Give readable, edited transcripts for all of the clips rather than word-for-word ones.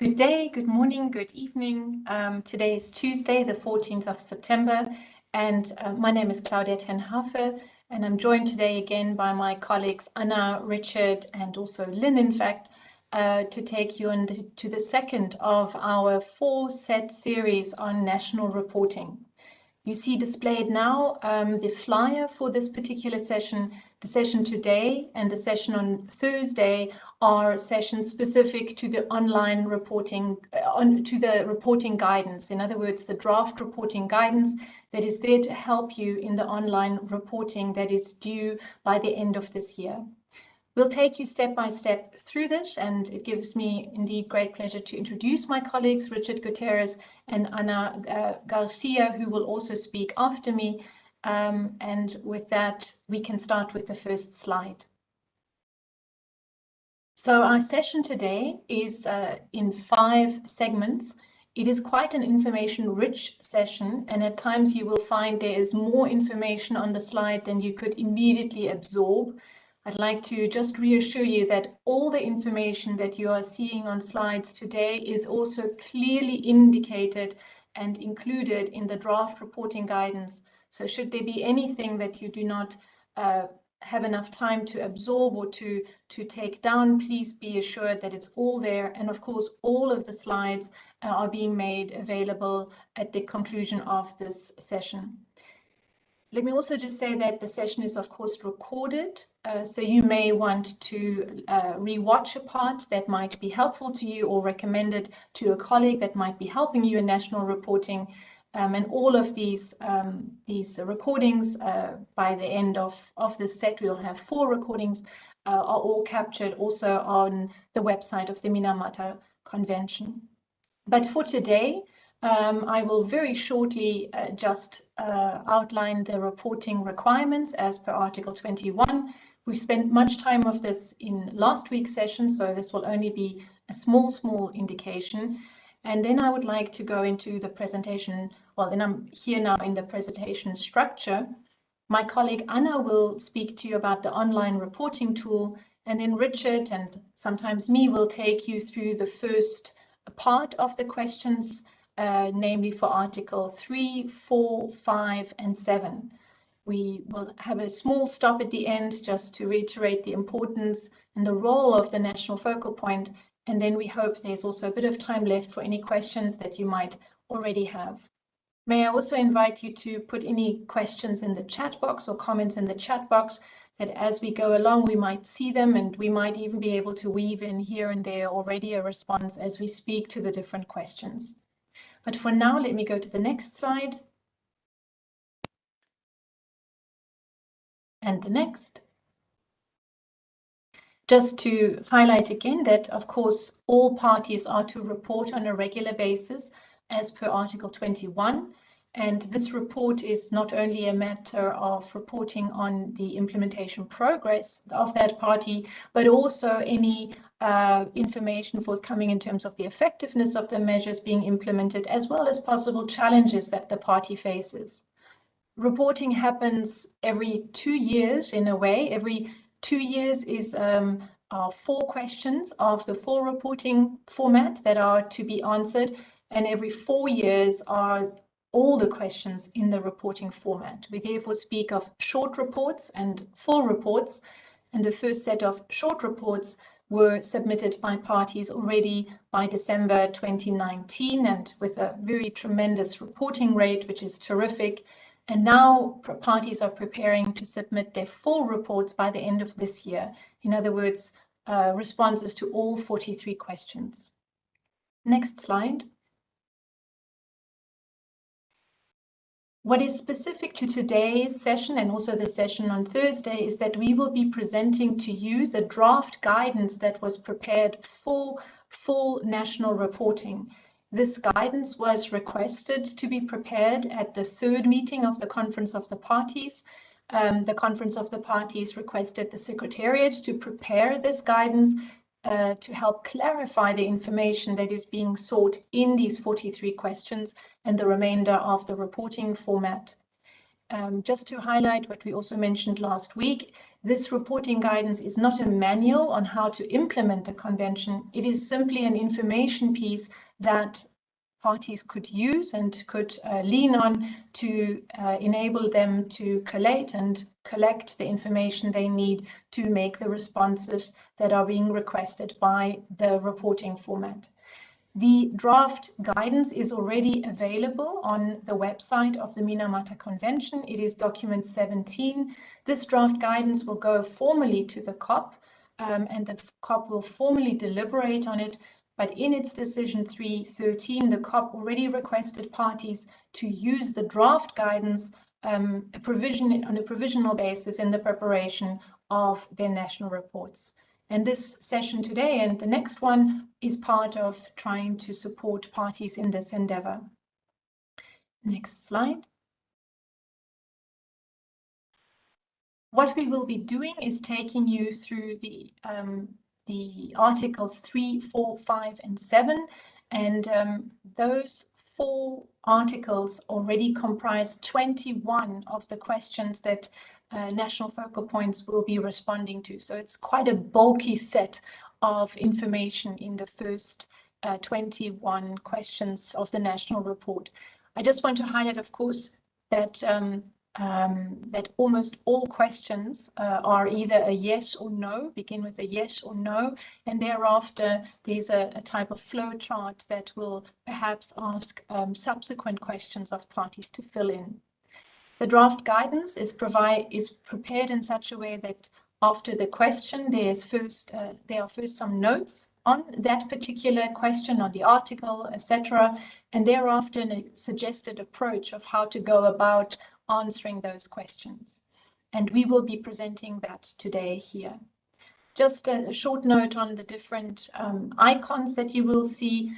Good day, good morning, good evening. Today is Tuesday, the 14th of September, and my name is Claudia ten Hafe, and I'm joined today again by my colleagues Anna, Richard, and also Lynn, in fact, to take you to the second of our four-set series on national reporting. You see displayed now the flyer for this particular session. The session today and the session on Thursday are sessions specific to the online reporting, to the reporting guidance. In other words, the draft reporting guidance that is there to help you in the online reporting that is due by the end of this year. We'll take you step by step through this, and it gives me indeed great pleasure to introduce my colleagues, Richard Gutierrez and Ana Garcia, who will also speak after me. And with that, we can start with the first slide. So our session today is in 5 segments. It is quite an information-rich session, and at times you will find there is more information on the slide than you could immediately absorb. I'd like to just reassure you that all the information that you are seeing on slides today is also clearly indicated and included in the draft reporting guidance. So should there be anything that you do not have enough time to absorb or to take down, please be assured that it's all there. And of course, all of the slides are being made available at the conclusion of this session. Let me also just say that the session is, of course, recorded, so you may want to re-watch a part that might be helpful to you or recommend it to a colleague that might be helping you in national reporting. And all of these recordings, by the end of this set, we'll have 4 recordings, are all captured also on the website of the Minamata Convention. But for today, I will very shortly just outline the reporting requirements as per Article 21. We've spent much time of this in last week's session, so this will only be a small indication. And then I would like to go into the presentation. Well, then I'm here now in the presentation structure. My colleague Anna will speak to you about the online reporting tool, and then Richard and sometimes me will take you through the first part of the questions, namely for Article 3, 4, 5, and 7. We will have a small stop at the end just to reiterate the importance and the role of the national focal point, and then we hope there's also a bit of time left for any questions that you might already have. May I also invite you to put any questions in the chat box or comments in the chat box, that as we go along we might see them, and we might even be able to weave in here and there already a response as we speak to the different questions. But for now, let me go to the next slide. And the next. Just to highlight again that, of course, all parties are to report on a regular basis as per Article 21. And this report is not only a matter of reporting on the implementation progress of that party, but also any information forthcoming in terms of the effectiveness of the measures being implemented, as well as possible challenges that the party faces. Reporting happens every 2 years in a way. Every 2 years is 4 questions of the full reporting format that are to be answered, and every 4 years are all the questions in the reporting format. We therefore speak of short reports and full reports, and the first set of short reports were submitted by parties already by December 2019, and with a very tremendous reporting rate, which is terrific. And now parties are preparing to submit their full reports by the end of this year. In other words, responses to all 43 questions. Next slide. What is specific to today's session and also the session on Thursday is that we will be presenting to you the draft guidance that was prepared for full national reporting. This guidance was requested to be prepared at the 3rd meeting of the Conference of the Parties. The Conference of the Parties requested the Secretariat to prepare this guidance to help clarify the information that is being sought in these 43 questions and the remainder of the reporting format. Just to highlight what we also mentioned last week, this reporting guidance is not a manual on how to implement the convention. It is simply an information piece that parties could use and could lean on to enable them to collate and collect the information they need to make the responses that are being requested by the reporting format. The draft guidance is already available on the website of the Minamata Convention. It is document 17. This draft guidance will go formally to the COP, and the COP will formally deliberate on it. But in its decision 313, the COP already requested parties to use the draft guidance on a provisional basis in the preparation of their national reports. And this session today and the next one is part of trying to support parties in this endeavor. Next slide. What we will be doing is taking you through the articles 3, 4, 5, and 7. And those 4 articles already comprise 21 of the questions that national focal points will be responding to. So it's quite a bulky set of information in the first 21 questions of the national report. I just want to highlight, of course, that that almost all questions are either a yes or no, begin with a yes or no, and thereafter there's a type of flow chart that will perhaps ask subsequent questions of parties to fill in. The draft guidance is prepared in such a way that after the question, there are first some notes on that particular question, on the article, etc., and thereafter a suggested approach of how to go about answering those questions. And we will be presenting that today here. Just a short note on the different icons that you will see.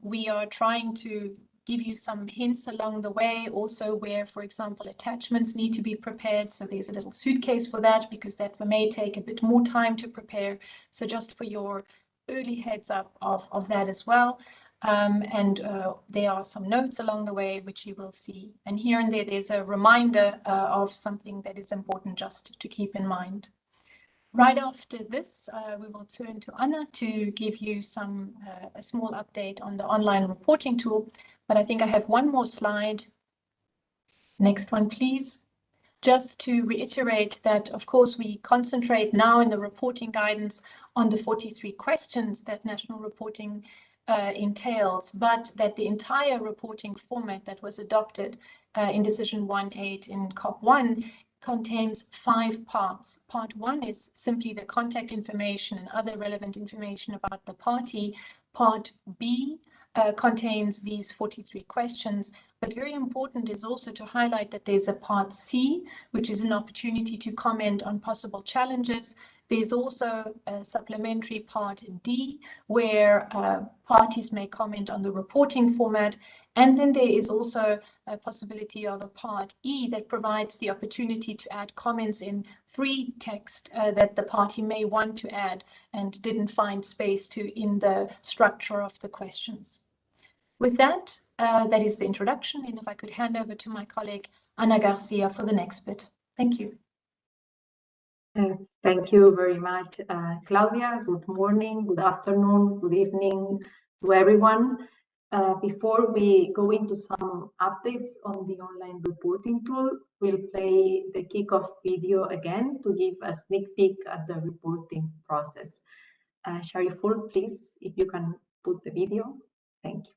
We are trying to give you some hints along the way, also where, for example, attachments need to be prepared. So there's a little suitcase for that, because that may take a bit more time to prepare. So just for your early heads up of that as well. There are some notes along the way, which you will see. And here and there's a reminder of something that is important just to keep in mind. Right after this, we will turn to Anna to give you a small update on the online reporting tool. But I think I have one more slide. Next one, please. Just to reiterate that, of course, we concentrate now in the reporting guidance on the 43 questions that national reporting entails, but that the entire reporting format that was adopted in Decision 1.8 in COP1 contains 5 parts. Part 1 is simply the contact information and other relevant information about the party. Part B contains these 43 questions, but very important is also to highlight that there's a part C, which is an opportunity to comment on possible challenges. There's also a supplementary part D, where parties may comment on the reporting format. And then there is also a possibility of a part E that provides the opportunity to add comments in free text that the party may want to add and didn't find space to in the structure of the questions. With that, that is the introduction. And if I could hand over to my colleague, Ana Garcia, for the next bit. Thank you. Thank you very much, Claudia. Good morning, good afternoon, good evening to everyone. Before we go into some updates on the online reporting tool, we'll play the kickoff video again to give a sneak peek at the reporting process. Shariful, please, if you can put the video. Thank you.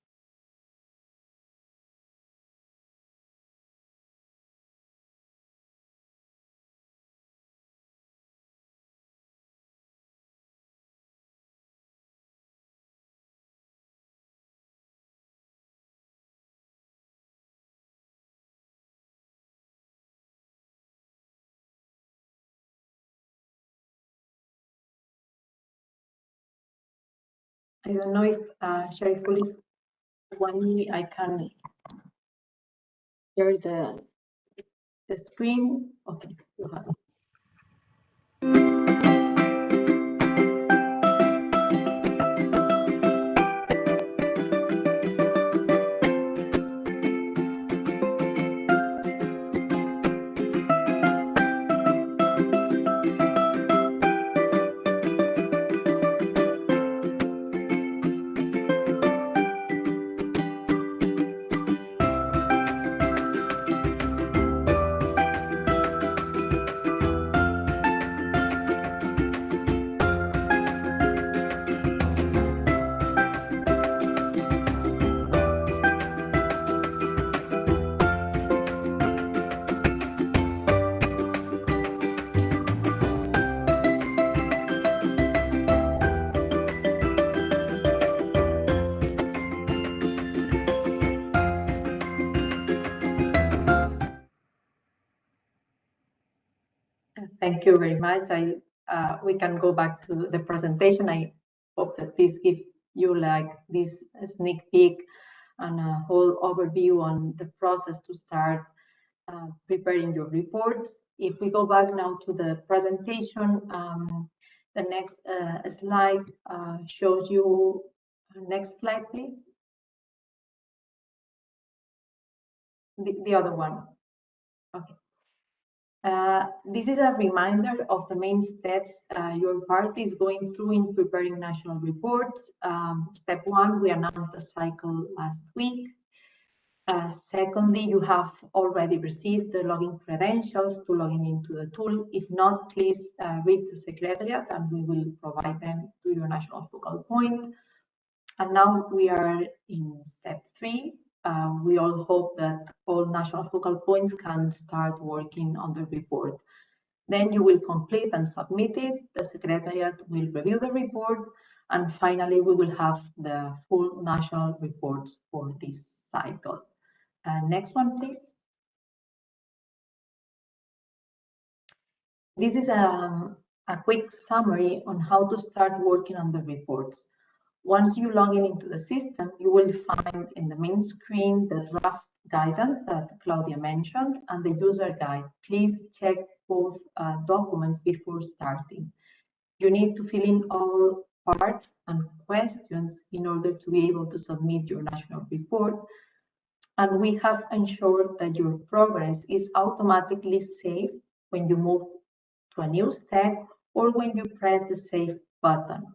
I don't know if Shariful, if I can share the screen. Okay, you have it. Thank you very much. We can go back to the presentation. I hope that this gives you like this sneak peek and a whole overview on the process to start preparing your reports. If we go back now to the presentation, the next slide shows you, next slide, please. The other one. Okay. This is a reminder of the main steps your party is going through in preparing national reports. Step one, we announced the cycle last week. Secondly, you have already received the login credentials to login into the tool. If not, please reach the Secretariat and we will provide them to your national focal point. And now we are in step three. We all hope that all national focal points can start working on the report. Then you will complete and submit it. The Secretariat will review the report. And finally, we will have the full national reports for this cycle. Next one, please. This is a quick summary on how to start working on the reports. Once you log in into the system, you will find in the main screen the draft guidance that Claudia mentioned and the user guide. Please check both documents before starting. You need to fill in all parts and questions in order to be able to submit your national report. And we have ensured that your progress is automatically saved when you move to a new step or when you press the Save button.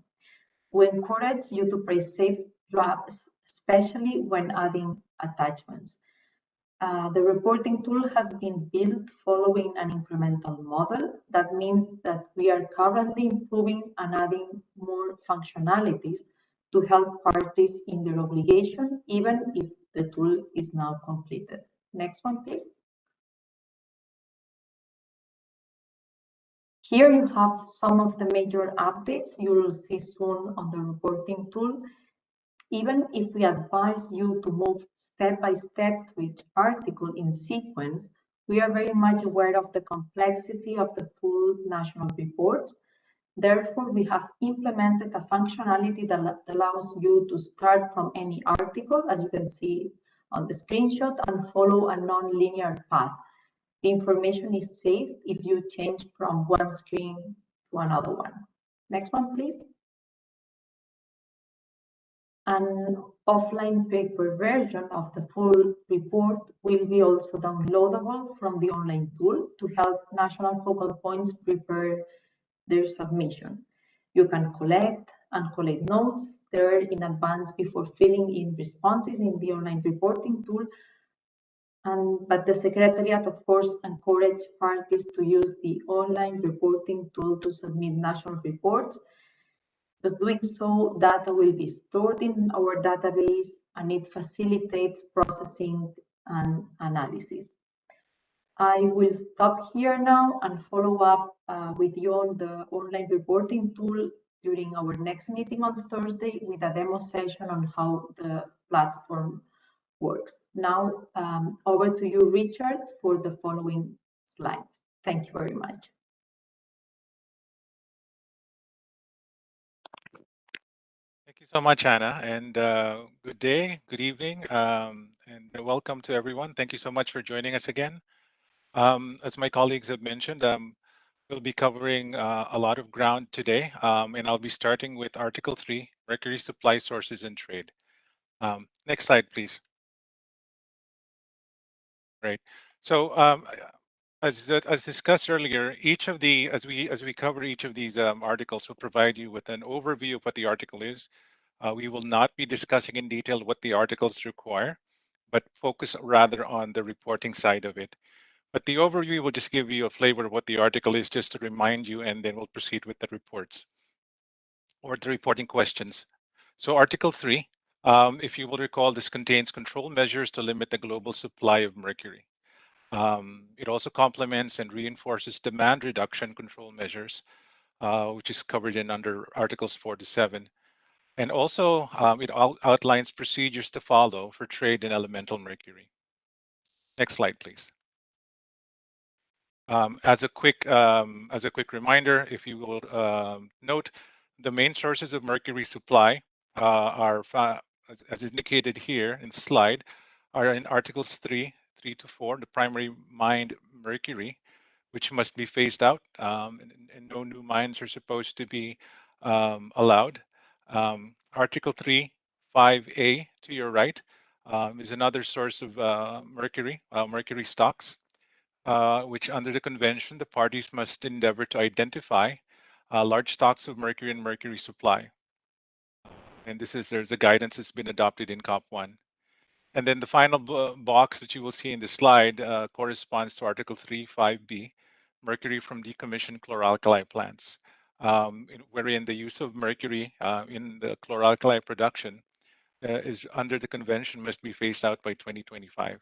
We encourage you to press Save Drafts, especially when adding attachments. The reporting tool has been built following an incremental model. That means that we are currently improving and adding more functionalities to help parties in their obligation, even if the tool is now completed. Next one, please. Here you have some of the major updates you will see soon on the reporting tool. Even if we advise you to move step by step through each article in sequence, we are very much aware of the complexity of the full national reports. Therefore, we have implemented a functionality that allows you to start from any article, as you can see on the screenshot, and follow a non-linear path. The information is saved if you change from one screen to another one. Next one, please. An offline paper version of the full report will be also downloadable from the online tool to help national focal points prepare their submission. You can collect and collate notes there in advance before filling in responses in the online reporting tool. But the Secretariat, of course, encourages parties to use the online reporting tool to submit national reports. Because doing so, data will be stored in our database and it facilitates processing and analysis. I will stop here now and follow up with you on the online reporting tool during our next meeting on Thursday with a demo session on how the platform works. Now, over to you, Richard, for the following slides. Thank you very much. Thank you so much, Anna, and good day, good evening, and welcome to everyone. Thank you so much for joining us again. As my colleagues have mentioned, we'll be covering a lot of ground today, and I'll be starting with Article 3, Mercury Supply Sources and Trade. Next slide, please. Right. So as discussed earlier, each of the as we cover each of these articles, will provide you with an overview of what the article is. We will not be discussing in detail what the articles require, but focus rather on the reporting side of it. But the overview will just give you a flavor of what the article is, just to remind you, and then we'll proceed with the reports or the reporting questions. So Article 3, if you will recall, this contains control measures to limit the global supply of mercury. It also complements and reinforces demand reduction control measures, which is covered in under Articles 4 to 7. And also, it outlines procedures to follow for trade in elemental mercury. Next slide, please. As a quick reminder, if you will note, the main sources of mercury supply are, as indicated here in the slide, are in Articles 3 to 4, the primary mined mercury, which must be phased out, and no new mines are supposed to be allowed. Article 3, 5A to your right is another source of mercury stocks, which under the convention, the parties must endeavor to identify large stocks of mercury and mercury supply. And there's a guidance that's been adopted in COP1. And then the final box that you will see in the slide corresponds to Article 3, 5B, mercury from decommissioned chloralkali plants, wherein the use of mercury in the chloralkali production is under the convention must be phased out by 2025.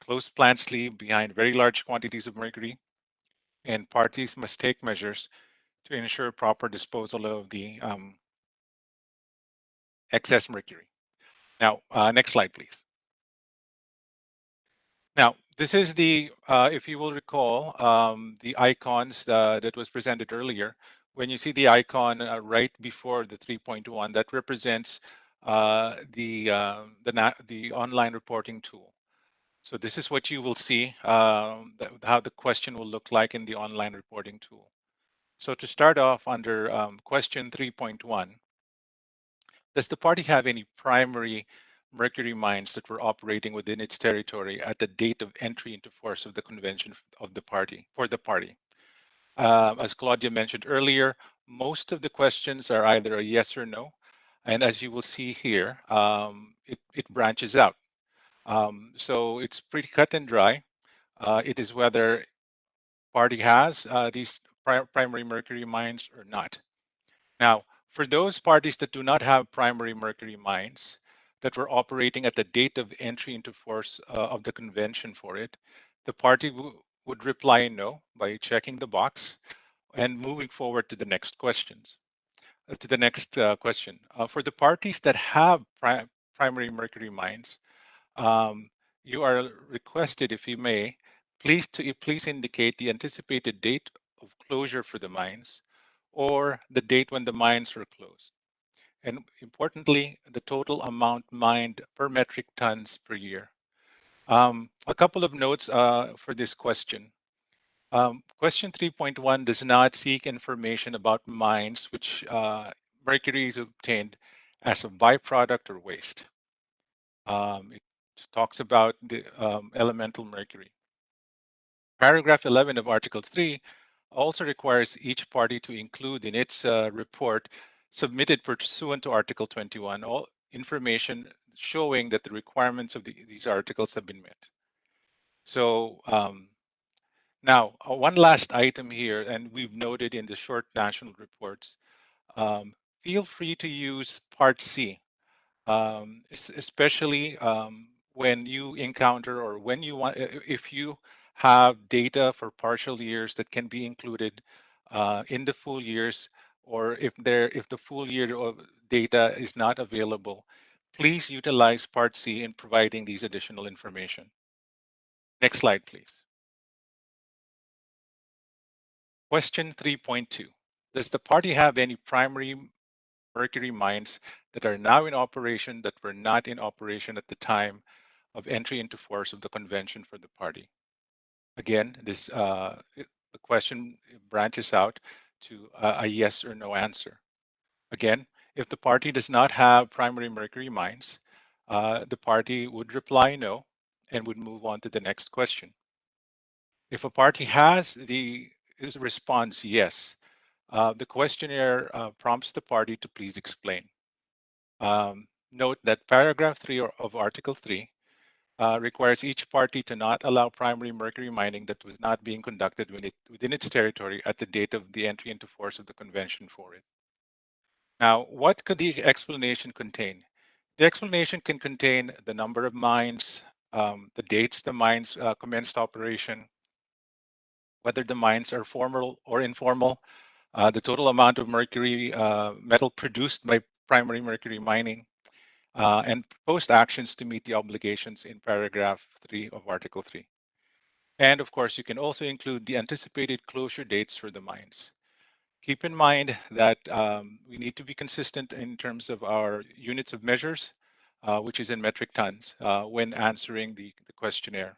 Closed plants leave behind very large quantities of mercury, and parties must take measures to ensure proper disposal of the excess mercury. Now, next slide, please. Now, this is the, if you will recall, the icons that was presented earlier. When you see the icon right before the 3.1, that represents the online reporting tool. So this is what you will see, how the question will look like in the online reporting tool. So to start off under question 3.1, does the party have any primary mercury mines that were operating within its territory at the date of entry into force of the convention of the party, for the party? As Claudia mentioned earlier, most of the questions are either a yes or no. And as you will see here, it branches out. So it's pretty cut and dry. It is whether party has these primary mercury mines or not. Now, for those parties that do not have primary mercury mines that were operating at the date of entry into force of the convention for it, the party would reply no by checking the box and moving forward to the next questions. To the next question. For the parties that have primary mercury mines, um, you are requested, if you may, please indicate the anticipated date of closure for the mines or the date when the mines were closed. And importantly, the total amount mined per metric tons per year. A couple of notes for this question. Question 3.1 does not seek information about mines which mercury is obtained as a byproduct or waste. It talks about the elemental mercury. Paragraph 11 of Article 3 also requires each party to include in its report submitted pursuant to Article 21 all information showing that the requirements of these articles have been met. So now, one last item here, and we've noted in the short national reports, feel free to use Part C, especially when you encounter or when you want, if you have data for partial years that can be included in the full years, or if the full year of data is not available, please utilize Part C in providing these additional information. Next slide, please. Question 3.2. Does the party have any primary mercury mines that are now in operation that were not in operation at the time of entry into force of the convention for the party? Again, the question branches out to a yes or no answer. Again, if the party does not have primary mercury mines, the party would reply no and would move on to the next question. If a party has the response yes, the questionnaire prompts the party to please explain. Note that paragraph 3 of Article 3 requires each party to not allow primary mercury mining that was not being conducted within its territory at the date of the entry into force of the convention for it. Now, what could the explanation contain? The explanation can contain the number of mines, the dates the mines commenced operation, whether the mines are formal or informal, the total amount of mercury metal produced by primary mercury mining, and proposed actions to meet the obligations in paragraph 3 of Article 3. And of course, you can also include the anticipated closure dates for the mines. Keep in mind that we need to be consistent in terms of our units of measures, which is in metric tons, when answering the questionnaire.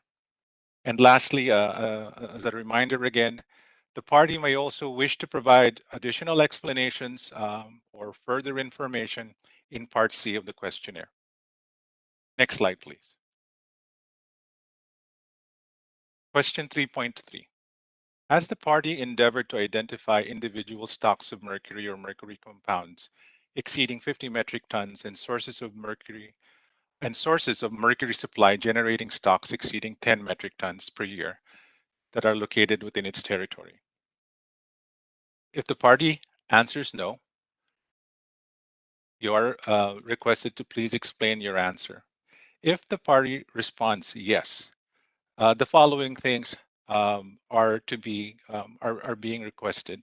And lastly, as a reminder again, the party may also wish to provide additional explanations or further information in Part C of the questionnaire. Next slide, please. Question 3.3. Has the party endeavored to identify individual stocks of mercury or mercury compounds exceeding 50 metric tons and sources of mercury supply generating stocks exceeding 10 metric tons per year that are located within its territory? If the party answers no, you are requested to please explain your answer. If the party responds yes, the following things are being requested.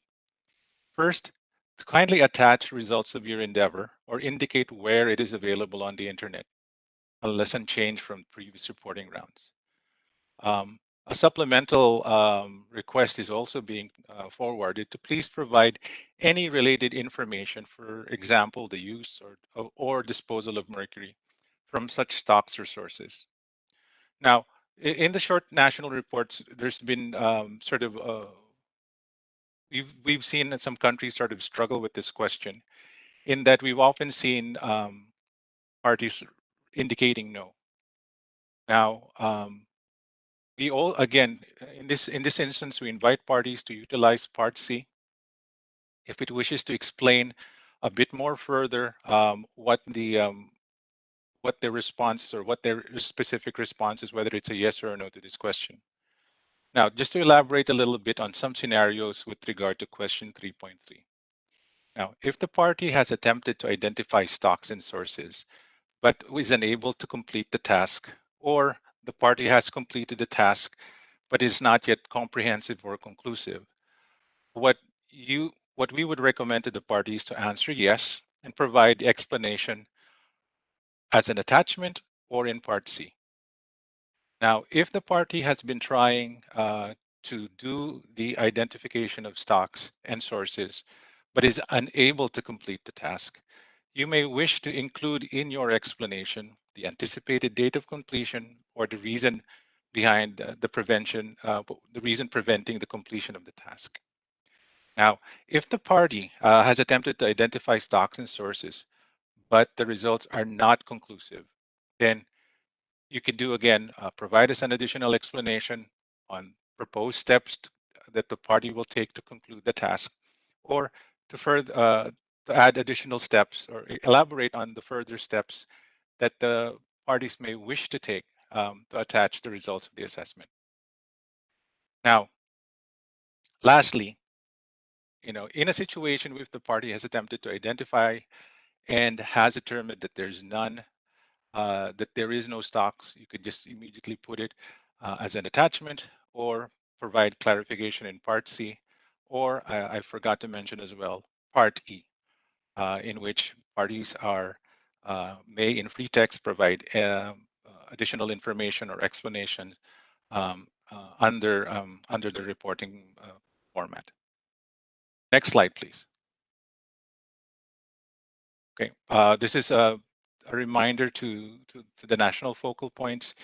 First, to kindly attach results of your endeavor or indicate where it is available on the internet, unless unchanged from previous reporting rounds. A supplemental request is also being forwarded to please provide any related information, for example, the use or disposal of mercury from such stocks or sources. Now, in the short national reports, there's been we've seen that some countries sort of struggle with this question, in that we've often seen parties indicating no. Now, we all, again, in this instance, we invite parties to utilize Part C if it wishes to explain a bit more further what their responses or what their specific response is, whether it's a yes or a no to this question. Now, just to elaborate a little bit on some scenarios with regard to question 3.3. Now, if the party has attempted to identify stocks and sources, but is unable to complete the task, or the party has completed the task but is not yet comprehensive or conclusive, what we would recommend to the parties to answer yes and provide the explanation as an attachment or in Part C. Now, if the party has been trying to do the identification of stocks and sources, but is unable to complete the task, you may wish to include in your explanation the anticipated date of completion or the reason behind the reason preventing the completion of the task. Now, if the party has attempted to identify stocks and sources, but the results are not conclusive, then you could do again, provide us an additional explanation on proposed steps that the party will take to conclude the task, or to add additional steps or elaborate on the further steps that the parties may wish to take to attach the results of the assessment. Now, lastly, in a situation where the party has attempted to identify and has determined that there's none, that there is no stocks, you could just immediately put it as an attachment or provide clarification in Part C, or I forgot to mention as well, Part E, in which parties may in free text provide additional information or explanation under the reporting format. Next slide, please. Okay, this is a reminder to the national focal points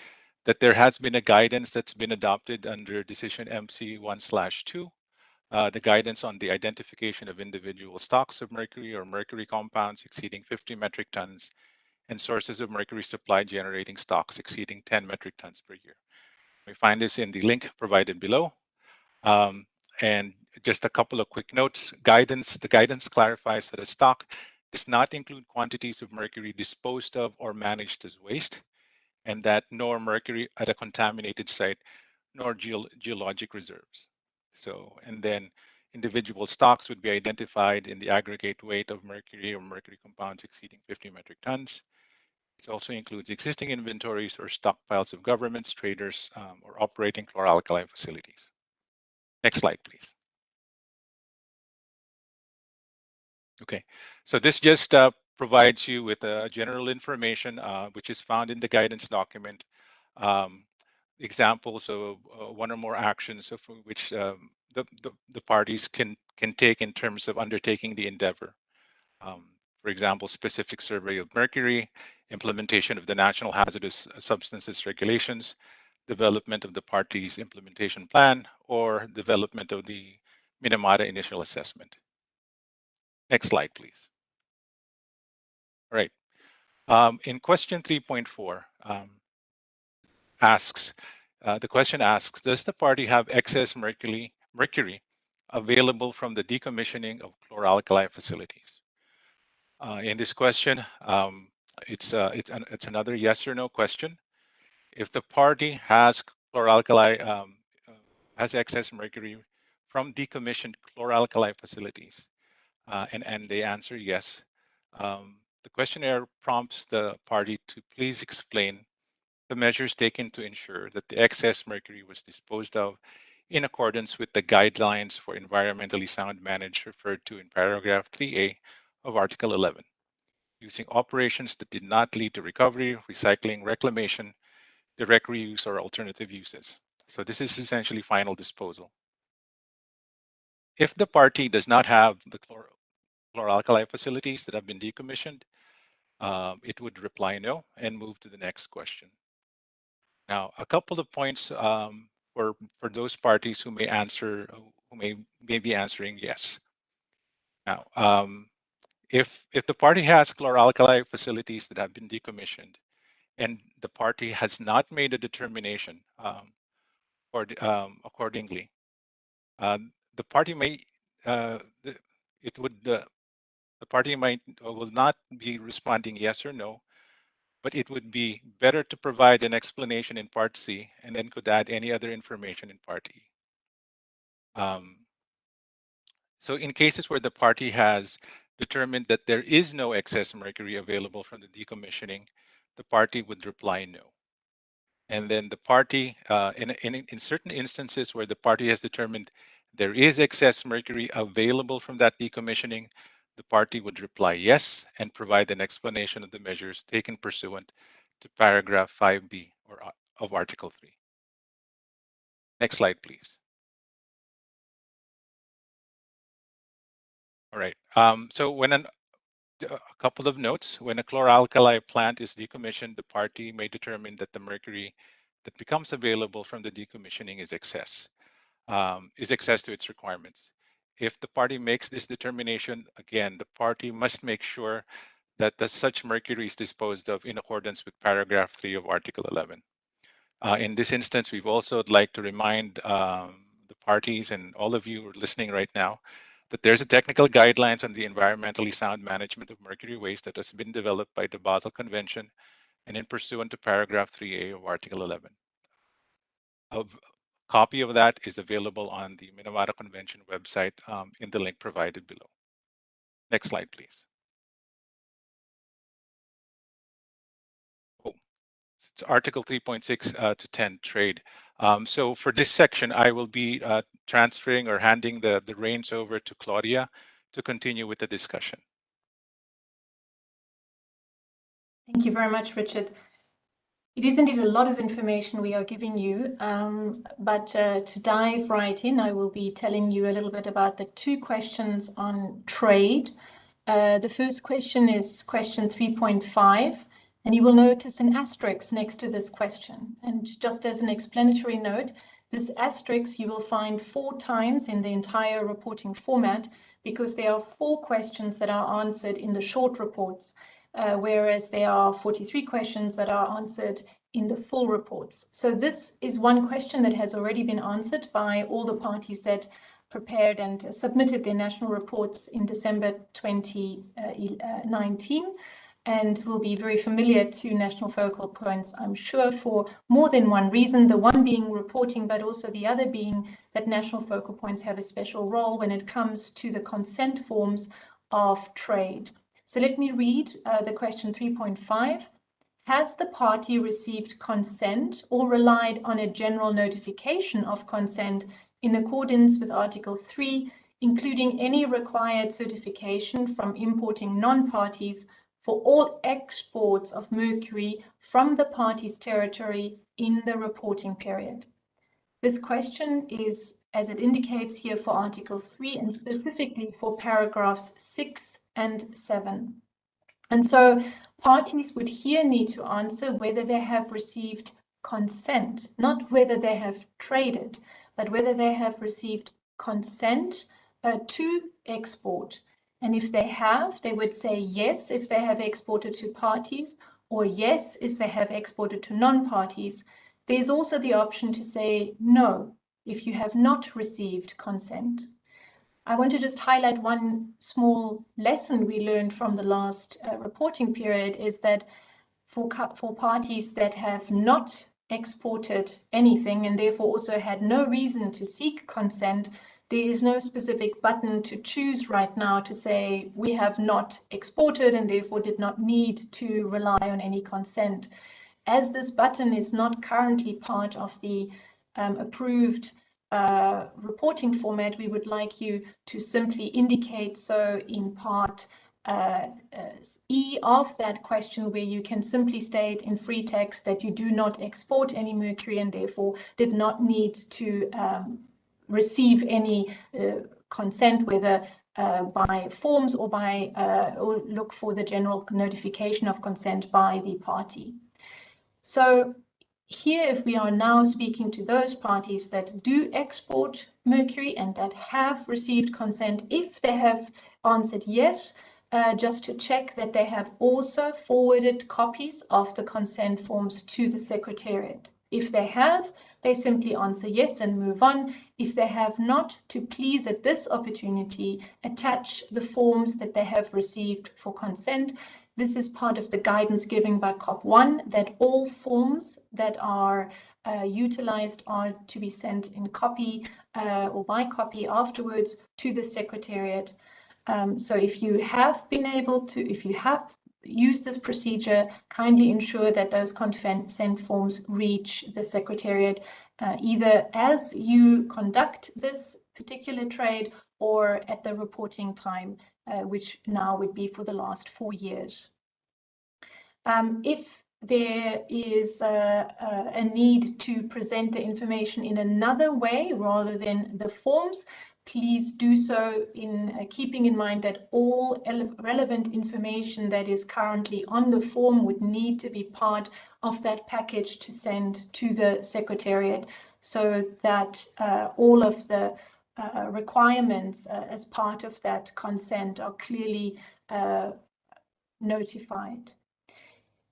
that there has been a guidance that's been adopted under decision MC 1/2, the guidance on the identification of individual stocks of mercury or mercury compounds exceeding 50 metric tons and sources of mercury supply generating stocks exceeding 10 metric tons per year. We find this in the link provided below. And just a couple of quick notes. The guidance clarifies that a stock does not include quantities of mercury disposed of or managed as waste, and that nor mercury at a contaminated site, nor geologic reserves. So, and then individual stocks would be identified in the aggregate weight of mercury or mercury compounds exceeding 50 metric tons. It also includes existing inventories or stockpiles of governments, traders, or operating chloralkali facilities. Next slide, please. Okay, so this just provides you with general information, which is found in the guidance document. examples of one or more actions of which the parties can take in terms of undertaking the endeavor. For example, specific survey of Mercury, implementation of the National Hazardous Substances Regulations, development of the party's implementation plan, or development of the Minamata initial assessment. Next slide, please. All right. In question 3.4, the question asks, does the party have excess mercury available from the decommissioning of chloralkali facilities? In this question, it's another yes or no question. If the party has chloralkali, has excess mercury from decommissioned chloralkali facilities, and they answer yes, the questionnaire prompts the party to please explain the measures taken to ensure that the excess mercury was disposed of in accordance with the guidelines for environmentally sound management referred to in paragraph 3A of Article 11, using operations that did not lead to recovery, recycling, reclamation, direct reuse, or alternative uses. So this is essentially final disposal. If the party does not have the chloralkali facilities that have been decommissioned, it would reply no and move to the next question. Now, a couple of points for those parties who may answer, who may be answering yes. Now, if the party has chloralkali facilities that have been decommissioned, and the party has not made a determination accordingly, the party may the party might will not be responding yes or no, but it would be better to provide an explanation in Part C and then could add any other information in Part E. So in cases where the party has determined that there is no excess mercury available from the decommissioning, the party would reply no. And then the party, in certain instances where the party has determined there is excess mercury available from that decommissioning, the party would reply yes and provide an explanation of the measures taken pursuant to paragraph 5B of Article 3. Next slide, please. All right. So when a couple of notes, when a chloralkali plant is decommissioned, the party may determine that the mercury that becomes available from the decommissioning is excess to its requirements. If the party makes this determination, again, the party must make sure that such mercury is disposed of in accordance with paragraph 3 of Article 11. In this instance, we've also like to remind the parties and all of you who are listening right now that there's a technical guidelines on the environmentally sound management of mercury waste that has been developed by the Basel Convention and in pursuant to paragraph 3A of Article 11. A copy of that is available on the Minamata Convention website in the link provided below. Next slide, please. It's Article 3.6 to 10, trade. So for this section, I will be transferring or handing the reins over to Claudia to continue with the discussion. Thank you very much, Richard. It is indeed a lot of information we are giving you, but to dive right in, I will be telling you a little bit about the two questions on trade. The first question is question 3.5, and you will notice an asterisk next to this question. And just as an explanatory note, this asterisk you will find 4 times in the entire reporting format because there are 4 questions that are answered in the short reports. Whereas there are 43 questions that are answered in the full reports. So this is one question that has already been answered by all the parties that prepared and submitted their national reports in December 2019 and will be very familiar to national focal points, I'm sure, for more than one reason, the one being reporting, but also the other being that national focal points have a special role when it comes to the consent forms of trade. So let me read the question 3.5. Has the party received consent or relied on a general notification of consent in accordance with Article 3, including any required certification from importing non-parties for all exports of mercury from the party's territory in the reporting period. This question is, as it indicates here, for Article 3 and specifically for paragraphs 6 and 7. And so parties would here need to answer whether they have received consent, not whether they have traded, but whether they have received consent to export. And if they have, they would say yes if they have exported to parties, or yes if they have exported to non-parties. There's also the option to say no if you have not received consent. I want to just highlight one small lesson we learned from the last reporting period, is that for parties that have not exported anything and therefore also had no reason to seek consent, there is no specific button to choose right now to say we have not exported and therefore did not need to rely on any consent. As this button is not currently part of the approved reporting format, we would like you to simply indicate so in part E of that question, where you can simply state in free text that you do not export any mercury and therefore did not need to receive any consent, whether by forms or by or look for the general notification of consent by the party. So here, if we are now speaking to those parties that do export mercury and that have received consent, if they have answered yes, just to check that they have also forwarded copies of the consent forms to the Secretariat. If they have, they simply answer yes and move on. If they have not, to please at this opportunity attach the forms that they have received for consent. This is part of the guidance given by COP1, that all forms that are utilized are to be sent in copy or by copy afterwards to the Secretariat. So if you have been able to, if you have used this procedure, kindly ensure that those consent forms reach the Secretariat either as you conduct this particular trade or at the reporting time, which now would be for the last 4 years. If there is a need to present the information in another way rather than the forms, please do so in keeping in mind that all relevant information that is currently on the form would need to be part of that package to send to the Secretariat, so that all of the requirements as part of that consent are clearly notified.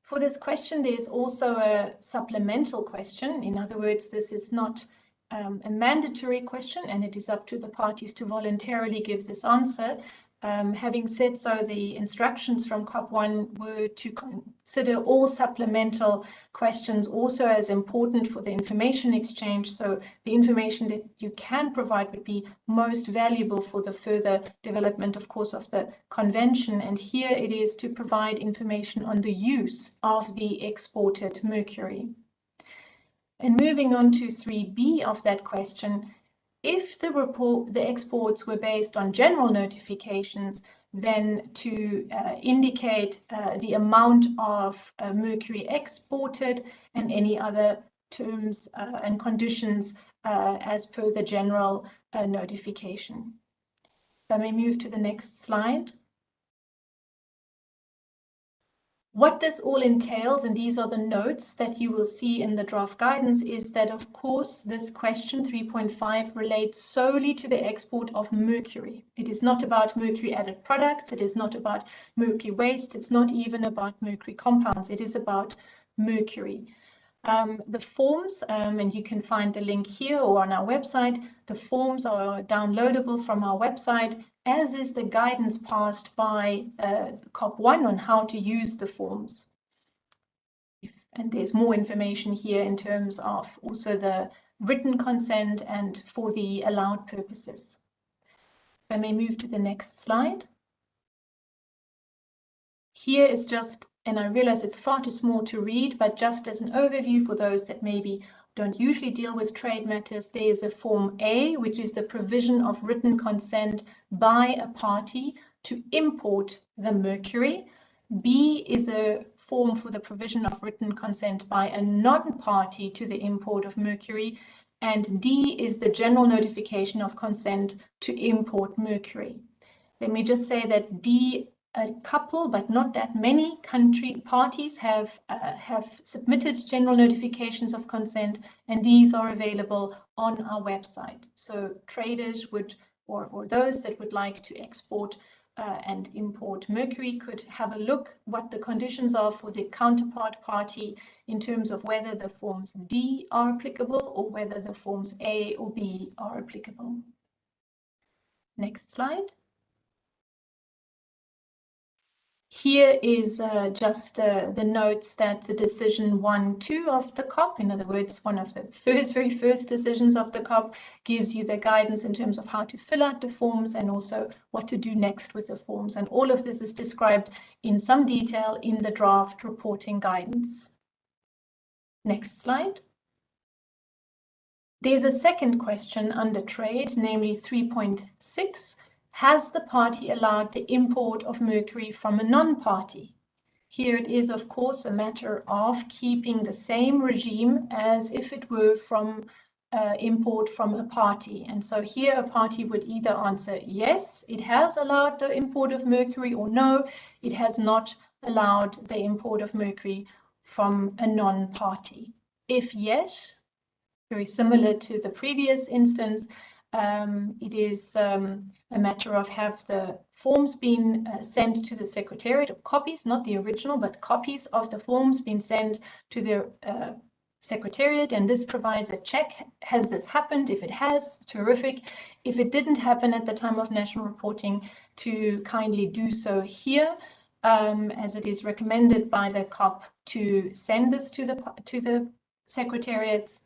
For this question, there is also a supplemental question. In other words, this is not a mandatory question, and it is up to the parties to voluntarily give this answer. Having said so, the instructions from COP1 were to consider all supplemental questions also as important for the information exchange. So the information that you can provide would be most valuable for the further development, of course, of the convention. And here it is to provide information on the use of the exported mercury. And moving on to 3B of that question, if the exports were based on general notifications, then to indicate the amount of mercury exported and any other terms and conditions as per the general notification. If I may move to the next slide. What this all entails, and these are the notes that you will see in the draft guidance, is that, of course, this question 3.5 relates solely to the export of mercury. It is not about mercury added products. It is not about mercury waste. It's not even about mercury compounds. It is about mercury. The forms, and you can find the link here or on our website, the forms are downloadable from our website, as is the guidance passed by COP1 on how to use the forms. And there's more information here in terms of also the written consent and for the allowed purposes. If I may move to the next slide. Here is just, and I realize it's far too small to read, but just as an overview for those that maybe don't usually deal with trade matters, there is a Form A, which is the provision of written consent by a party to import the mercury. B is a form for the provision of written consent by a non-party to the import of mercury, and D is the general notification of consent to import mercury. Let me just say that D, a couple, but not that many parties have submitted general notifications of consent, and these are available on our website. So traders would, or those that would like to export and import mercury, could have a look what the conditions are for the counterpart party in terms of whether the forms D are applicable or whether the forms A or B are applicable. Next slide. Here is just the notes that the decision 1.2 of the COP, in other words, one of the very first decisions of the COP, gives you the guidance in terms of how to fill out the forms and also what to do next with the forms. And all of this is described in some detail in the draft reporting guidance. Next slide. There's a second question under trade, namely 3.6. Has the party allowed the import of mercury from a non-party? Here it is, of course, a matter of keeping the same regime as if it were from import from a party. And so here a party would either answer yes, it has allowed the import of mercury, or no, it has not allowed the import of mercury from a non-party. If yes, very similar to the previous instance, it is a matter of have the forms been sent to the Secretariat, of copies, not the original, but copies of the forms been sent to the Secretariat, and this provides a check. Has this happened? If it has, terrific. If it didn't happen at the time of national reporting, to kindly do so here, as it is recommended by the COP to send this to the Secretariat.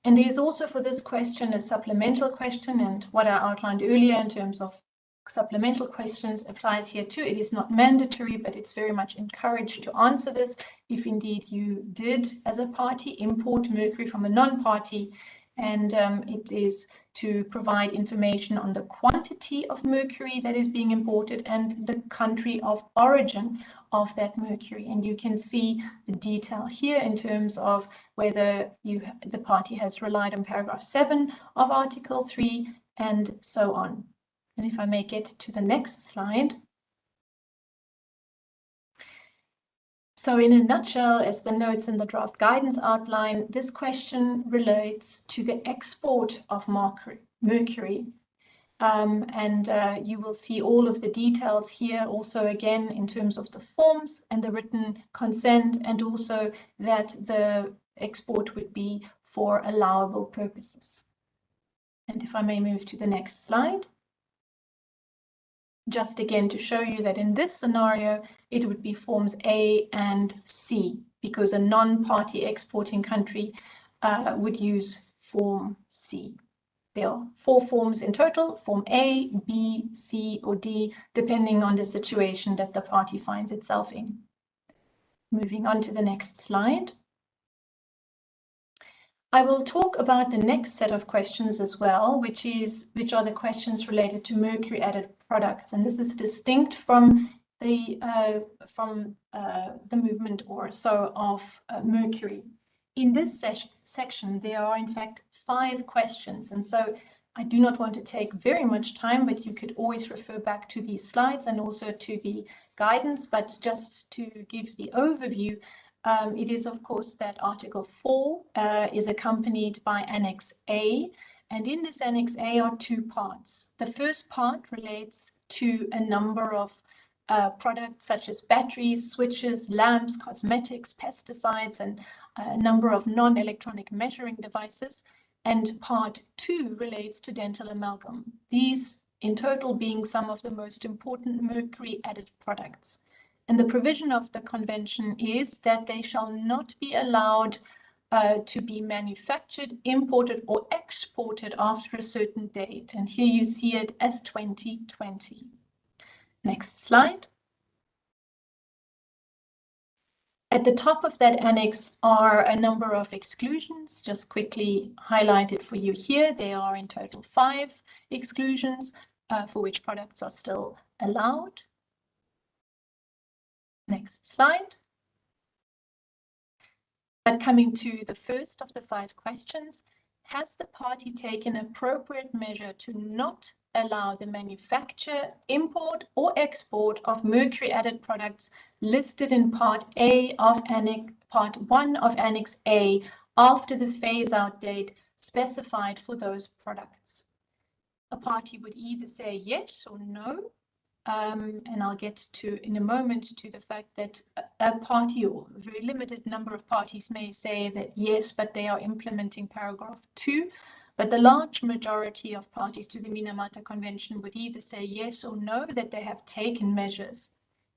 And there is also for this question a supplemental question, and what I outlined earlier in terms of supplemental questions applies here too. It is not mandatory, but it's very much encouraged to answer this if indeed you did, as a party, import mercury from a non-party, and it is to provide information on the quantity of mercury that is being imported and the country of origin of that mercury. And you can see the detail here in terms of whether the party has relied on paragraph 7 of Article 3 and so on. And if I may get to the next slide. So in a nutshell, as the notes in the draft guidance outline, this question relates to the export of mercury. You will see all of the details here also again in terms of the forms and the written consent, and also that the export would be for allowable purposes. And if I may move to the next slide. Just again to show you that in this scenario, it would be forms A and C, because a non-party exporting country would use form C. There are 4 forms in total, form A, B, C, or D, depending on the situation that the party finds itself in. Moving on to the next slide. I will talk about the next set of questions as well, which are the questions related to mercury added products, and this is distinct from the movement or so of mercury. In this section, there are in fact 5 questions, and so I do not want to take very much time, but you could always refer back to these slides and also to the guidance. But just to give the overview, it is of course that Article 4 is accompanied by Annex A, and in this Annex A are 2 parts. The first part relates to a number of products such as batteries, switches, lamps, cosmetics, pesticides, and a number of non-electronic measuring devices. And part 2 relates to dental amalgam. These in total being some of the most important mercury added products. And the provision of the convention is that they shall not be allowed to be manufactured, imported, or exported after a certain date. And here you see it as 2020. Next slide. At the top of that annex are a number of exclusions, just quickly highlighted for you here. There are in total 5 exclusions for which products are still allowed. Next slide. But coming to the first of the 5 questions, has the party taken appropriate measure to not allow the manufacture, import, or export of mercury added products listed in Part A of Part 1 of Annex A after the phase-out date specified for those products? A party would either say yes or no, and I'll get to in a moment to the fact that a party or a very limited number of parties may say that yes, but they are implementing paragraph 2. But the large majority of parties to the Minamata Convention would either say yes or no, that they have taken measures.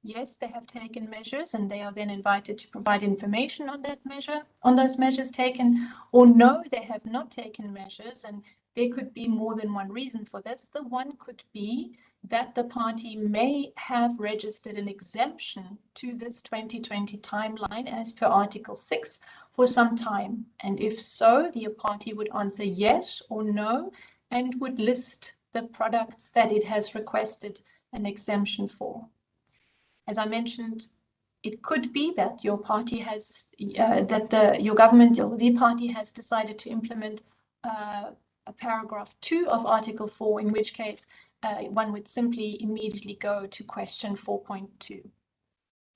Yes, they have taken measures, and they are then invited to provide information on that measure, on those measures taken, or no, they have not taken measures, and there could be more than one reason for this. The one could be that the party may have registered an exemption to this 2020 timeline as per Article 6 for some time. And if so, the party would answer yes or no and would list the products that it has requested an exemption for. As I mentioned, it could be that your party has, your government or the party has decided to implement a paragraph 2 of Article 4, in which case one would simply immediately go to question 4.2.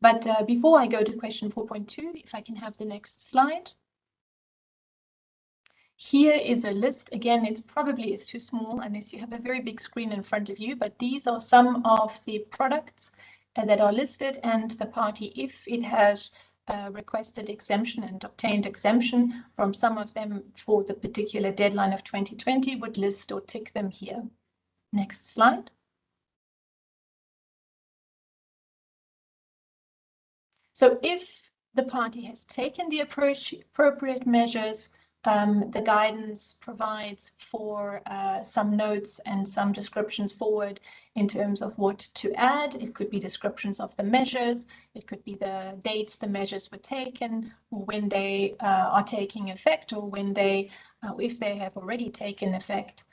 But before I go to question 4.2, if I can have the next slide. Here is a list. Again, it probably is too small unless you have a very big screen in front of you, but these are some of the products that are listed, and the party, if it has requested exemption and obtained exemption from some of them for the particular deadline of 2020, would list or tick them here. Next slide. So if the party has taken the appropriate measures, the guidance provides for some notes and some descriptions forward in terms of what to add. It could be descriptions of the measures. It could be the dates the measures were taken, or when they are taking effect, or when they, if they have already taken effect.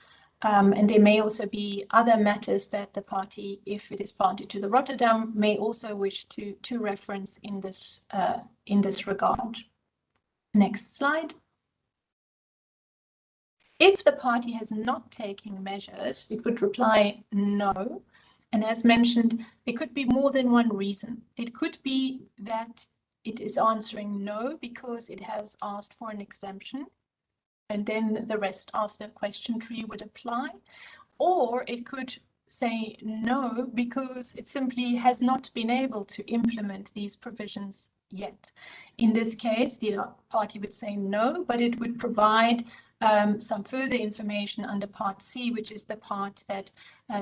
And there may also be other matters that the party, if it is party to the Rotterdam, may also wish to reference in this regard. Next slide. If the party has not taken measures, it would reply no. And as mentioned, there could be more than one reason. It could be that it is answering no because it has asked for an exemption, and then the rest of the question tree would apply. Or it could say no because it simply has not been able to implement these provisions yet. In this case, the party would say no, but it would provide some further information under Part C, which is the part that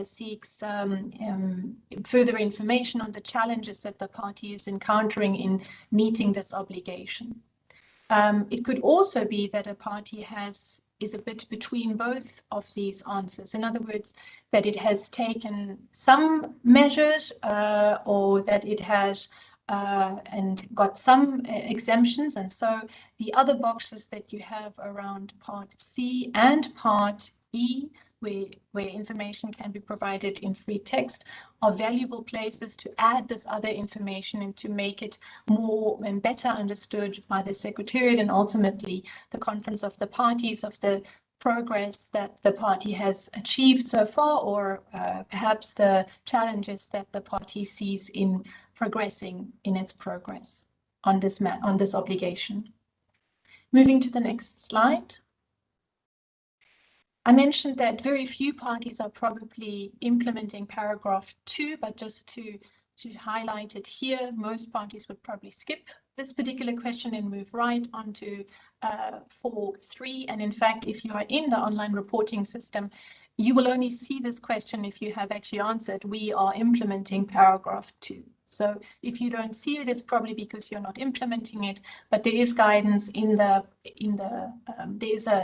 seeks further information on the challenges that the party is encountering in meeting this obligation. It could also be that a party is a bit between both of these answers. In other words, that it has taken some measures or that it has and got some exemptions. And so the other boxes that you have around Part C and Part E, where information can be provided in free text, are valuable places to add this other information and to make it more and better understood by the Secretariat and ultimately the Conference of the Parties of the progress that the party has achieved so far, or perhaps the challenges that the party sees in progressing in its progress on this obligation. Moving to the next slide. I mentioned that very few parties are probably implementing paragraph 2, but just to highlight it here, most parties would probably skip this particular question and move right onto 4.3. And in fact, if you are in the online reporting system, you will only see this question if you have actually answered, we are implementing paragraph 2. So if you don't see it, it's probably because you're not implementing it, but there is guidance in the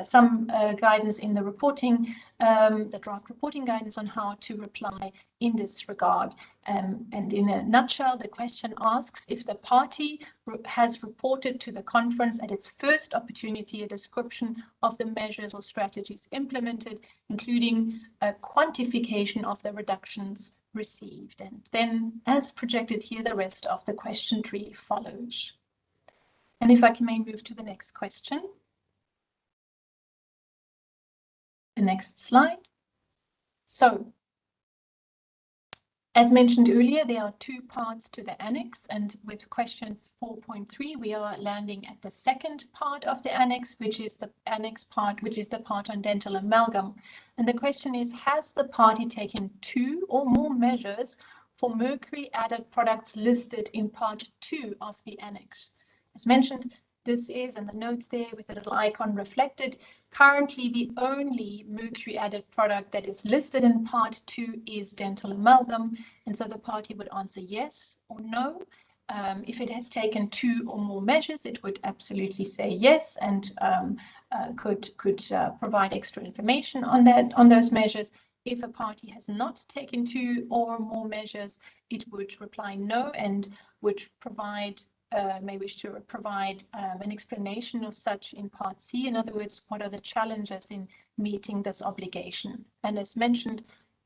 some guidance in the reporting, the draft reporting guidance on how to reply in this regard. And in a nutshell, the question asks if the party has reported to the conference at its first opportunity a description of the measures or strategies implemented, including a quantification of the reductions received. And then, as projected here, the rest of the question tree follows. And if I may move to the next question. The next slide. So, as mentioned earlier, there are two parts to the annex, and with questions 4.3, we are landing at the second part of the annex, which is the annex part, which is the part on dental amalgam. And the question is, has the party taken 2 or more measures for mercury added products listed in part 2 of the annex? As mentioned, this is, and the notes there with the little icon reflected, currently the only mercury added product that is listed in part 2 is dental amalgam, and so the party would answer yes or no. If it has taken 2 or more measures, it would absolutely say yes and could provide extra information on those measures. If a party has not taken 2 or more measures, it would reply no and would provide may wish to provide an explanation of such in part C. In other words, what are the challenges in meeting this obligation? And as mentioned,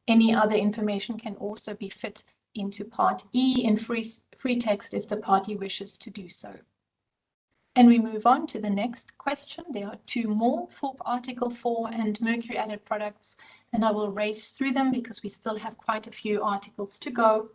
any other information can also be fit into part E in free text if the party wishes to do so. And we move on to the next question. There are 2 more for Article 4 and mercury added products, and I will race through them because we still have quite a few articles to go.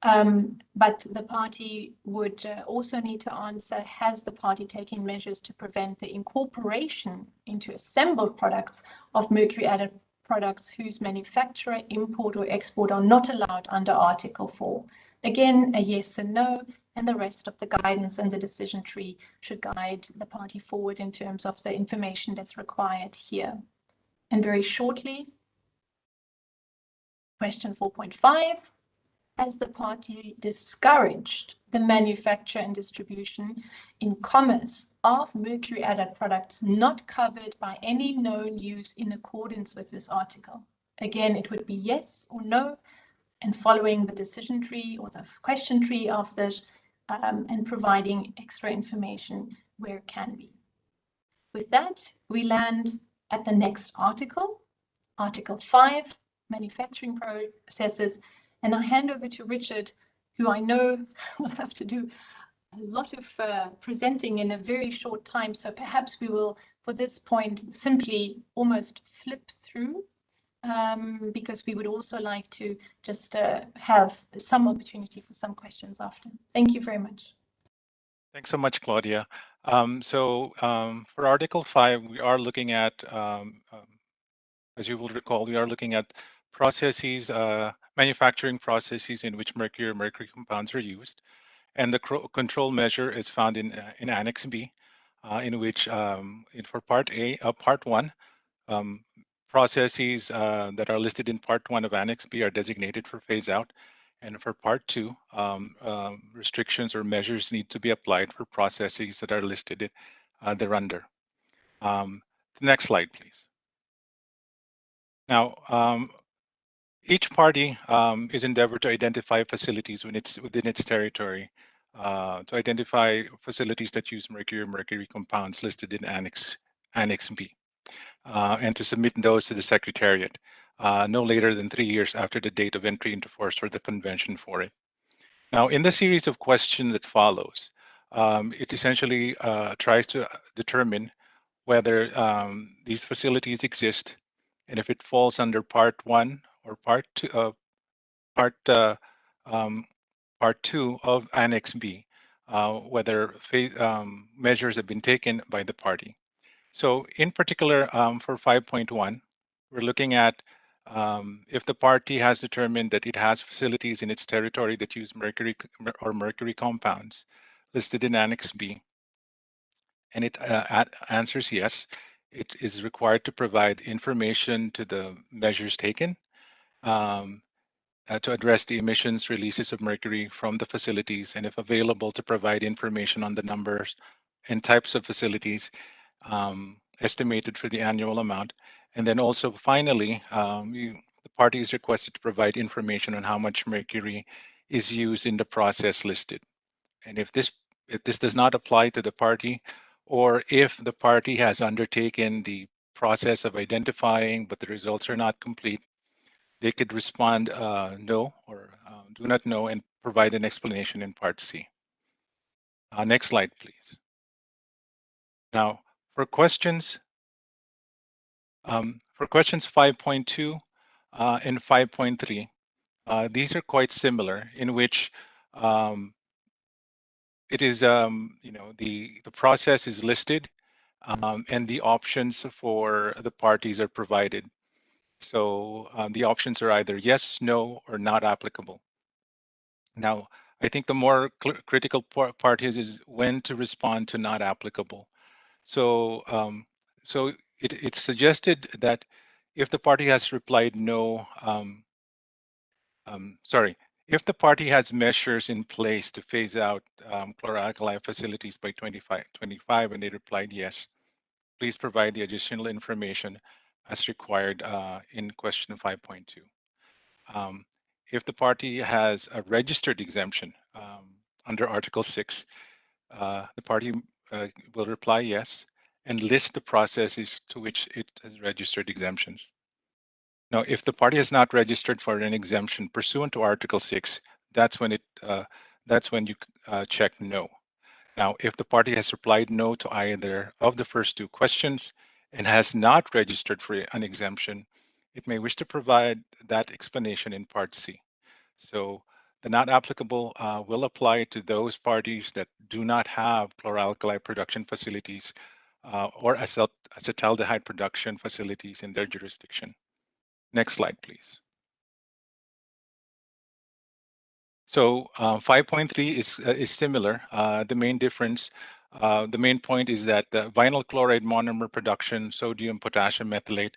But the party would also need to answer, has the party taken measures to prevent the incorporation into assembled products of mercury added products whose manufacturer, import or export are not allowed under Article 4? Again, a yes and no, and the rest of the guidance and the decision tree should guide the party forward in terms of the information that's required here. And very shortly, question 4.5. Has the party discouraged the manufacture and distribution in commerce of mercury added products not covered by any known use in accordance with this article? Again, it would be yes or no, and following the decision tree or the question tree of this, and providing extra information where it can be. With that, we land at the next article, Article 5, manufacturing processes. And I hand over to Richard, who I know will have to do a lot of presenting in a very short time. So perhaps we will, for this point, simply almost flip through, because we would also like to just have some opportunity for some questions after. Thank you very much. Thanks so much, Claudia. For Article 5, we are looking at, as you will recall, we are looking at processes, manufacturing processes in which mercury or mercury compounds are used. And the control measure is found in Annex B, in which for Part 1, processes that are listed in Part 1 of Annex B are designated for phase out. And for Part 2, restrictions or measures need to be applied for processes that are listed thereunder. The next slide, please. Now, each party is endeavored to identify facilities within its territory, to identify facilities that use mercury or mercury compounds listed in Annex B, and to submit those to the Secretariat no later than 3 years after the date of entry into force for the convention for it. Now, in the series of questions that follows, it essentially tries to determine whether these facilities exist, and if it falls under Part 1 or Part 2, Part 2 of Annex B, whether measures have been taken by the party. So in particular, for 5.1, we're looking at if the party has determined that it has facilities in its territory that use mercury or mercury compounds listed in Annex B, and it answers yes, it is required to provide information to the measures taken to address the emissions releases of mercury from the facilities, and if available, to provide information on the numbers and types of facilities estimated for the annual amount. And then also finally, the party is requested to provide information on how much mercury is used in the process listed. And if this does not apply to the party, or if the party has undertaken the process of identifying but the results are not complete, they could respond no or do not know and provide an explanation in part C. Next slide, please. Now, for questions 5.2 and 5.3, these are quite similar, in which it is, the process is listed, and the options for the parties are provided. So the options are either yes, no, or not applicable. Now, I think the more critical part is when to respond to not applicable. So, so it's suggested that if the party has replied no, if the party has measures in place to phase out chloralkali facilities by 2025 and they replied yes, please provide the additional information as required in question 5.2. If the party has a registered exemption under Article 6, the party will reply yes and list the processes to which it has registered exemptions. Now, if the party has not registered for an exemption pursuant to Article 6, that's when you check no. Now, if the party has replied no to either of the first two questions and has not registered for an exemption, it may wish to provide that explanation in Part C. So the not applicable will apply to those parties that do not have chloralkali production facilities or acetaldehyde production facilities in their jurisdiction. Next slide, please. So 5.3 is similar. The main difference, the main point is that the vinyl chloride monomer production, sodium potassium methylate,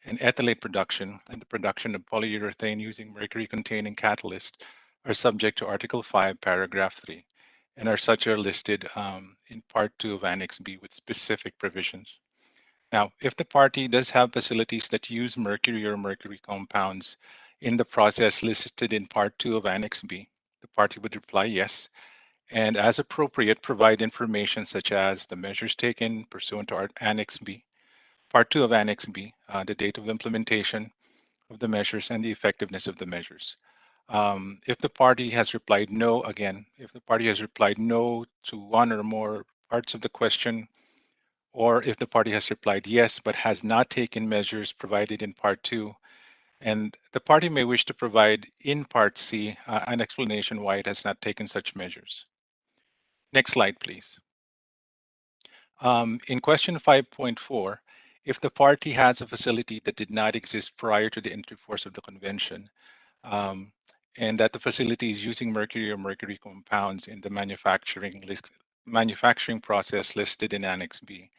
and ethylate production, and the production of polyurethane using mercury-containing catalyst are subject to Article 5, Paragraph 3, and are listed in Part 2 of Annex B with specific provisions. Now, if the party does have facilities that use mercury or mercury compounds in the process listed in Part 2 of Annex B, the party would reply yes, and as appropriate, provide information such as the measures taken pursuant to Annex B, Part 2 of Annex B, the date of implementation of the measures, and the effectiveness of the measures. If the party has replied no, again, if the party has replied no to one or more parts of the question, or if the party has replied yes, but has not taken measures provided in Part 2, and the party may wish to provide in Part C an explanation why it has not taken such measures. Next slide, please. In question 5.4, if the party has a facility that did not exist prior to the entry force of the convention, and that the facility is using mercury or mercury compounds in the manufacturing process listed in Annex B,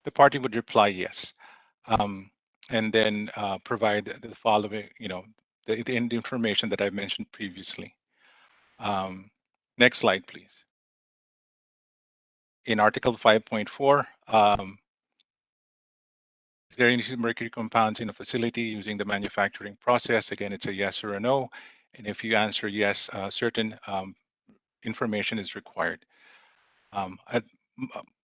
the party would reply yes, and then provide the following, the information that I mentioned previously. Next slide, please. In Article 5.4, is there any mercury compounds in a facility using the manufacturing process? Again, it's a yes or a no. And if you answer yes, certain information is required.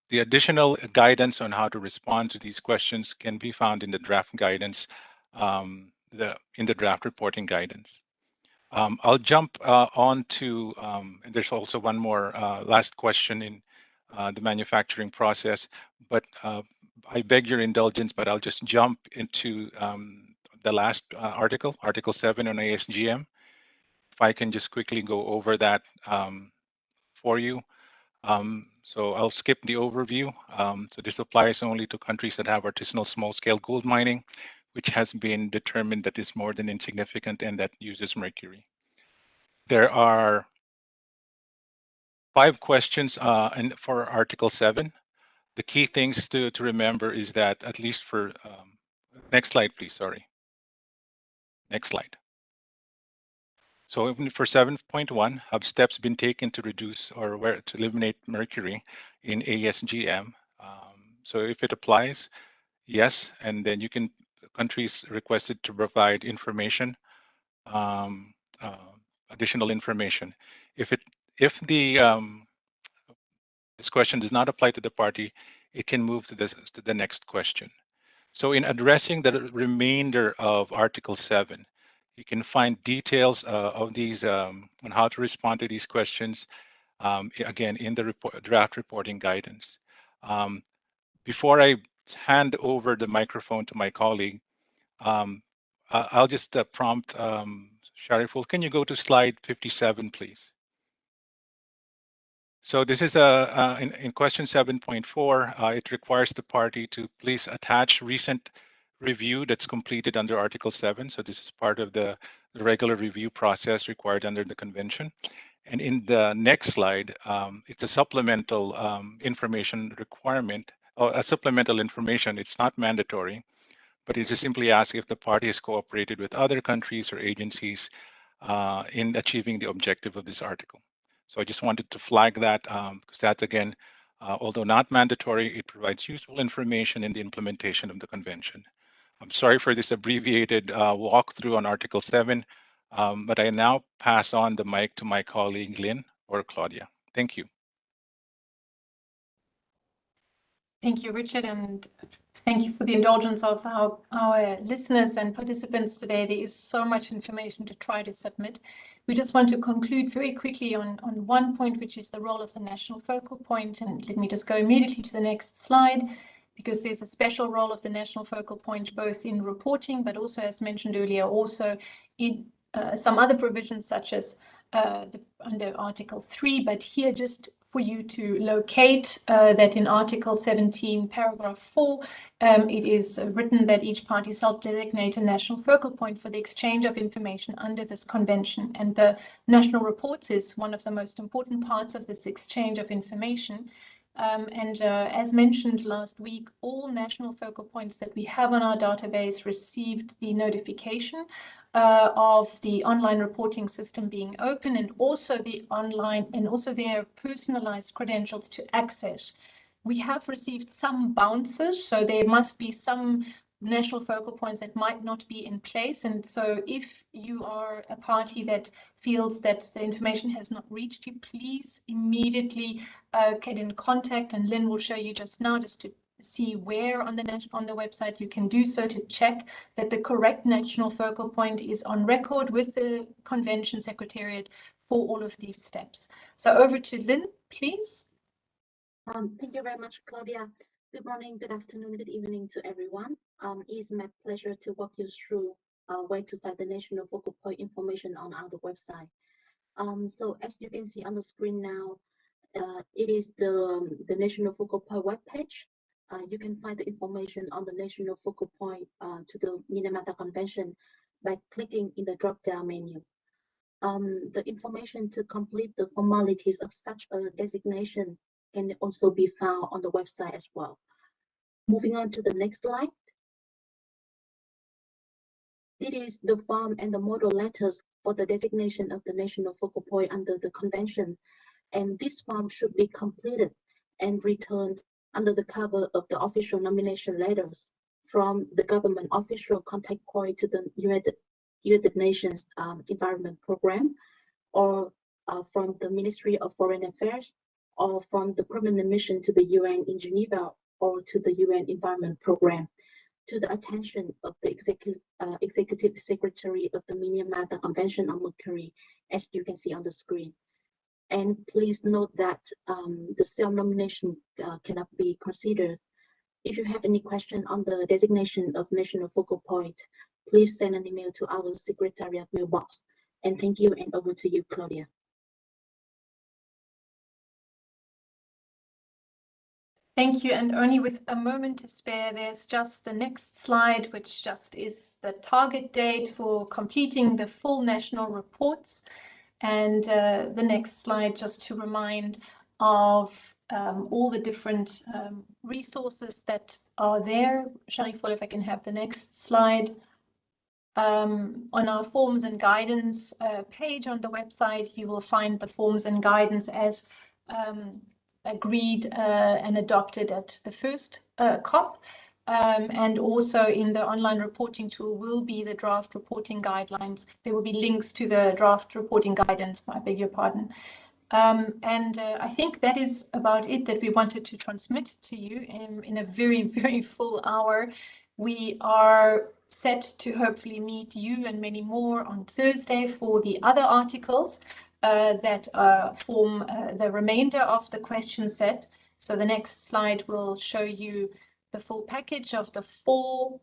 The additional guidance on how to respond to these questions can be found in the draft guidance, in the draft reporting guidance. I'll jump on to, and there's also one more last question in the manufacturing process, but I beg your indulgence, but I'll just jump into the last article, Article 7 on ASGM. If I can just quickly go over that for you. So I'll skip the overview. So this applies only to countries that have artisanal small-scale gold mining, which has been determined that is more than insignificant and that uses mercury. There are 5 questions for Article 7. The key things to remember is that at least for, next slide, please, sorry. Next slide. So even for 7.1, have steps been taken to reduce or to eliminate mercury in ASGM? So if it applies, yes, and then countries requested to provide information, additional information. If this question does not apply to the party, it can move to the next question. So in addressing the remainder of Article 7, You can find details of these on how to respond to these questions, again, in the draft reporting guidance. Before I hand over the microphone to my colleague, I'll just prompt Shariful, can you go to slide 57, please? So this is in question 7.4, it requires the party to please attach recent review that's completed under Article 7. So this is part of the regular review process required under the convention. And in the next slide, it's a supplemental information requirement, or a supplemental information. It's not mandatory, but it just simply asks if the party has cooperated with other countries or agencies in achieving the objective of this article. So I just wanted to flag that because that, again, although not mandatory, it provides useful information in the implementation of the convention. I'm sorry for this abbreviated walkthrough on Article 7, but I now pass on the mic to my colleague, Lynn or Claudia. Thank you. Thank you, Richard, and thank you for the indulgence of our listeners and participants today. There is so much information to try to submit. We just want to conclude very quickly on one point, which is the role of the national focal point. And let me just go immediately to the next slide, because there's a special role of the national focal point, both in reporting, but also, as mentioned earlier, also in some other provisions, such as under Article 3. But here, just for you to locate that in Article 17, paragraph 4, it is written that each party shall designate a national focal point for the exchange of information under this convention. And the national reports is one of the most important parts of this exchange of information. As mentioned last week, all national focal points that we have on our database received the notification of the online reporting system being open, and also their personalized credentials to access. We have received some bounces, so there must be some national focal points that might not be in place. And so if you are a party that feels that the information has not reached you, please immediately get in contact, and Lynn will show you just now, just to see where on the website you can do so to check that the correct national focal point is on record with the Convention Secretariat for all of these steps. So over to Lynn, please. Thank you very much, Claudia. Good morning, good afternoon, good evening to everyone. It is my pleasure to walk you through where to find the national focal point information on our website. So as you can see on the screen now, it is the national focal point webpage. You can find the information on the national focal point to the Minamata Convention by clicking in the drop-down menu. The information to complete the formalities of such a designation can also be found on the website as well. Moving on to the next slide. It is the form and the model letters for the designation of the national focal point under the convention, and this form should be completed and returned under the cover of the official nomination letters from the government official contact point to the United Nations Environment Program, or from the Ministry of Foreign Affairs, or from the permanent mission to the UN in Geneva, or to the UN Environment Program, to the attention of the Executive Secretary of the Minamata Convention on Mercury, as you can see on the screen. And please note that the self-nomination cannot be considered. If you have any question on the designation of national focal point, please send an email to our Secretariat mailbox. And thank you, and over to you, Claudia. Thank you, and only with a moment to spare, there's just the next slide, which just is the target date for completing the full national reports. And the next slide, just to remind of all the different resources that are there. Shariful, if I can have the next slide. On our forms and guidance page on the website, you will find the forms and guidance as agreed and adopted at the first COP. And also in the online reporting tool will be the draft reporting guidelines. There will be links to the draft reporting guidance, I beg your pardon. I think that is about it that we wanted to transmit to you in a very, very full hour. We are set to hopefully meet you and many more on Thursday for the other articles that form the remainder of the question set. So the next slide will show you the full package of the 4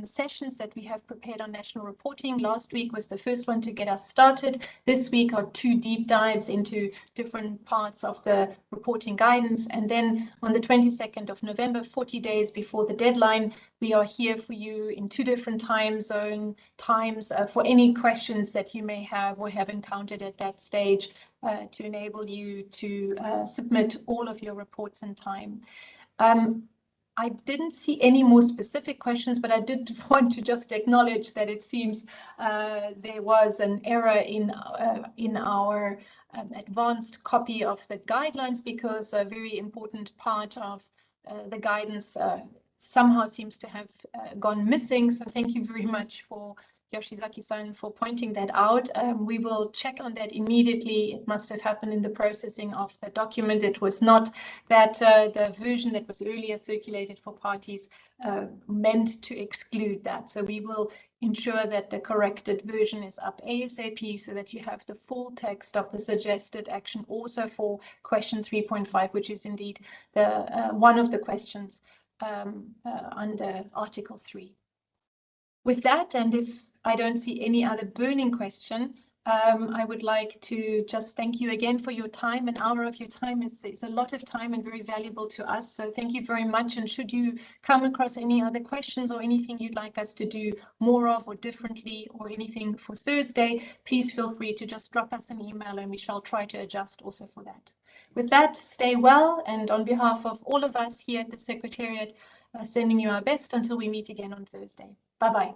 sessions that we have prepared on national reporting. Last week was the first one to get us started. This week are 2 deep dives into different parts of the reporting guidance. And then on the 22nd of November, 40 days before the deadline, we are here for you in 2 different time zone times for any questions that you may have or have encountered at that stage to enable you to submit all of your reports in time. I didn't see any more specific questions, but I did want to just acknowledge that it seems there was an error in our advanced copy of the guidelines, because a very important part of the guidance somehow seems to have gone missing. So thank you very much for Yoshizaki-san for pointing that out. We will check on that immediately. It must have happened in the processing of the document. It was not that the version that was earlier circulated for parties meant to exclude that. So we will ensure that the corrected version is up ASAP so that you have the full text of the suggested action also for question 3.5, which is indeed the one of the questions under Article 3. With that, and if I don't see any other burning question, I would like to just thank you again for your time. An hour of your time is a lot of time and very valuable to us. So thank you very much. And should you come across any other questions or anything you'd like us to do more of or differently or anything for Thursday, please feel free to just drop us an email and we shall try to adjust also for that. With that, stay well. And on behalf of all of us here at the Secretariat, sending you our best until we meet again on Thursday. Bye-bye.